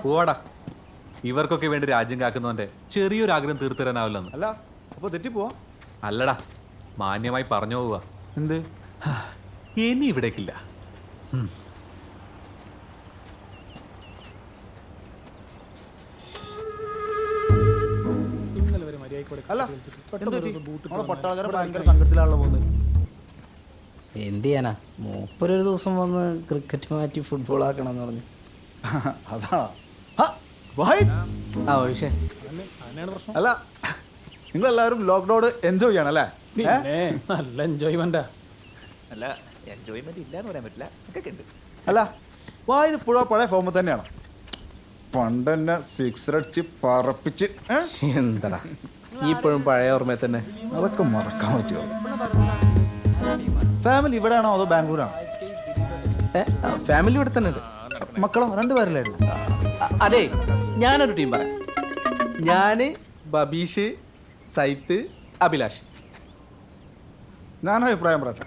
പോവാടാ. ഇവർക്കൊക്കെ വേണ്ടി രാജ്യം കാക്കുന്നവന്റെ ചെറിയൊരു ആഗ്രഹം തീർത്തരാനാവില്ലെന്ന്. അല്ല അപ്പൊ തെറ്റിപ്പോവാ? അല്ലടാ, മാന്യമായി പറഞ്ഞു പോവുക. എന്ത്? ഇനി ഇവിടേക്കില്ല. അല്ല പട്ടാളക്കാരെ ഭയങ്കര സംഘത്തിലാണല്ലോ പോകുന്നത്. എന്ത് ചെയ്യാനാ, മൂപ്പരൊരു ദിവസം വന്ന് ക്രിക്കറ്റ് മാറ്റി ഫുട്ബോൾ ആക്കണം എന്ന് പറഞ്ഞു. അതാ അല്ല, നിങ്ങളെല്ലാവരും ലോക്ക്ഡൌൺ എൻജോയ് ചെയ്യണല്ലേ? നല്ല എൻജോയ്മെന്റാ. അല്ല, എൻജോയ്മെന്റ് ഇല്ലാന്ന് പറയാൻ പറ്റില്ല, ഒക്കെ ഉണ്ട്. അല്ല ഇത് പുഴ പഴയ ഫോമിൽ തന്നെയാണോ? പണ്ട് തന്നെ സിക്സർ അടിച്ച് പറപ്പിച്ച് എന്താ ഇപ്പോഴും പഴയ ഓർമ്മ തന്നെ. അതൊക്കെ മറക്കാൻ പറ്റുമോ? ഫാമിലി ഇവിടെയാണോ അതോ ബാംഗ്ലൂരാണോ? ഫാമിലി ഇവിടെ തന്നെ ഉണ്ട്. മക്കളോ? രണ്ടുപേരല്ലായിരുന്നു? അതെ, ഞാനൊരു ടീം പറയാം. ഞാന്, ബബീഷ്, സൈത്ത്, അഭിലാഷ്. ഞാനോ അഭിപ്രായം പറയട്ടെ,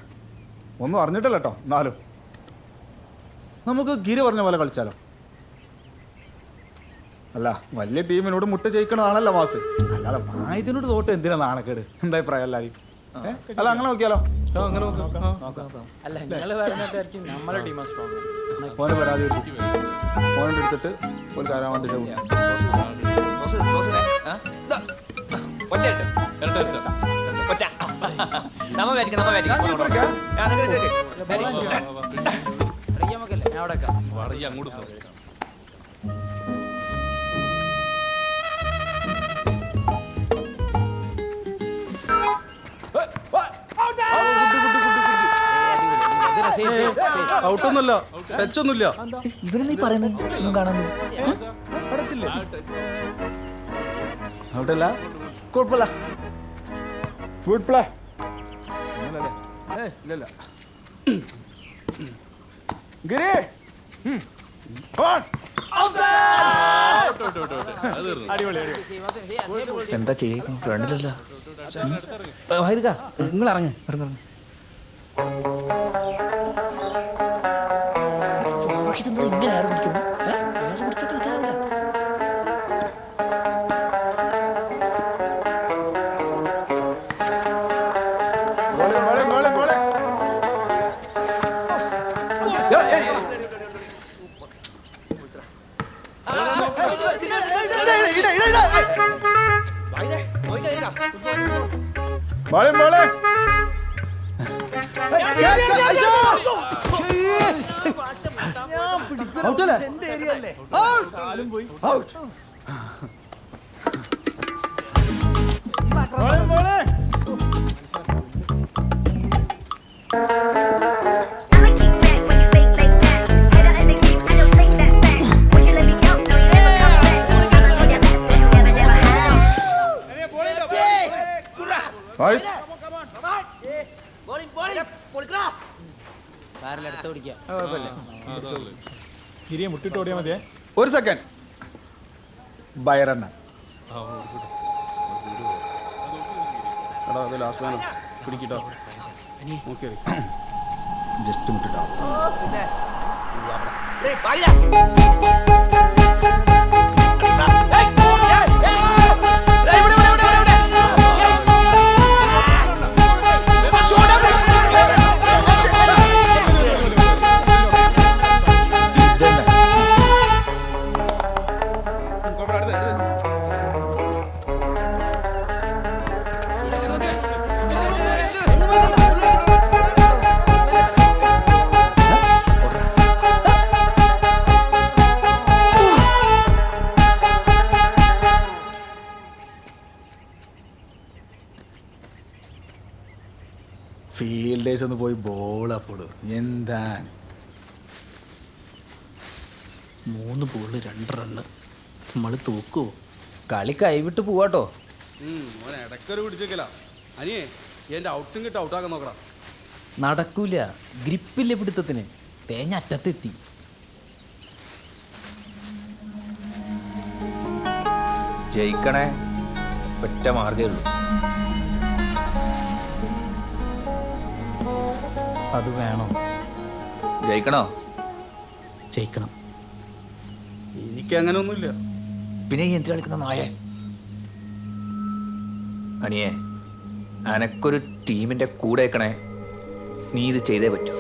ഒന്നും അറിഞ്ഞിട്ടില്ല കേട്ടോ. എന്നാലും നമുക്ക് ഗിരി പറഞ്ഞ പോലെ കളിച്ചാലോ? അല്ല, വലിയ ടീമിനോട് മുട്ട ജയിക്കണതാണല്ലോ മാസ്. അല്ലാതെ വായതിനോട് തോട്ട് എന്തിനാ നാണക്കേട്? എന്താ അഭിപ്രായം എല്ലാവരും? അല്ല അങ്ങനെ നോക്കിയാലോ? മോനെ പരാതി മോനെ എടുത്തിട്ട് ഒരു കാര്യം വേണ്ടി ഔട്ടൊന്നുമില്ല, ടച്ചൊന്നുമില്ല. ഇവരെന്താ ഈ പറയുന്നത്? ഒന്നും കാണാണ്ട് ഔട്ടല്ല, കുഴപ്പമില്ല. Good play. ഇല്ല ഗിരി എന്താ ചെയ്യും? ഫ്രണ്ടിലല്ല. നിങ്ങൾ ഇറങ്ങ്. ഇങ്ങനെ ആരും പിടിക്കുന്നു? പിടിച്ചാൽ കളിക്കാനാവില്ല. മുട്ടിട്ട് ഓടിയാ മതിയേ. ഒരു സെക്കൻഡ്. ബയറണ്ണ ജസ്റ്റ് മുട്ടിട്ടോ. ഫീൽഡേഴ്സ് ഒന്ന് പോയി ബോൾ അപ്പോഴും എന്താ 3 ബോള് 2 റണ്ണ്. നമ്മള് തൂക്കുവോ? കളി കൈവിട്ട് പോവാട്ടോ. ഇടക്കൊരു പിടിച്ചേക്കല അനിയേ, എന്റെ ഔട്ട്സും കിട്ടും ഔട്ടാക്കാൻ നോക്കടാ. നടക്കൂല, ഗ്രിപ്പില്ല പിടുത്തത്തിന്. തേഞ്ഞ അറ്റത്തെത്തി. ജയിക്കണേ, ഒറ്റ മാർഗേ ഉള്ളൂ. അത് വേണം. ജയിക്കണോ? ജയിക്കണം. എനിക്ക് എനിക്ക് അങ്ങനെ ഒന്നുമില്ല. പിന്നെ ഈ എന്തിനാ കളിക്കുന്ന നായേ? അനിയേ, അനക്കൊരു ടീമിന്റെ കൂടെ വെക്കണേ, നീ ഇത് ചെയ്തേ പറ്റൂ.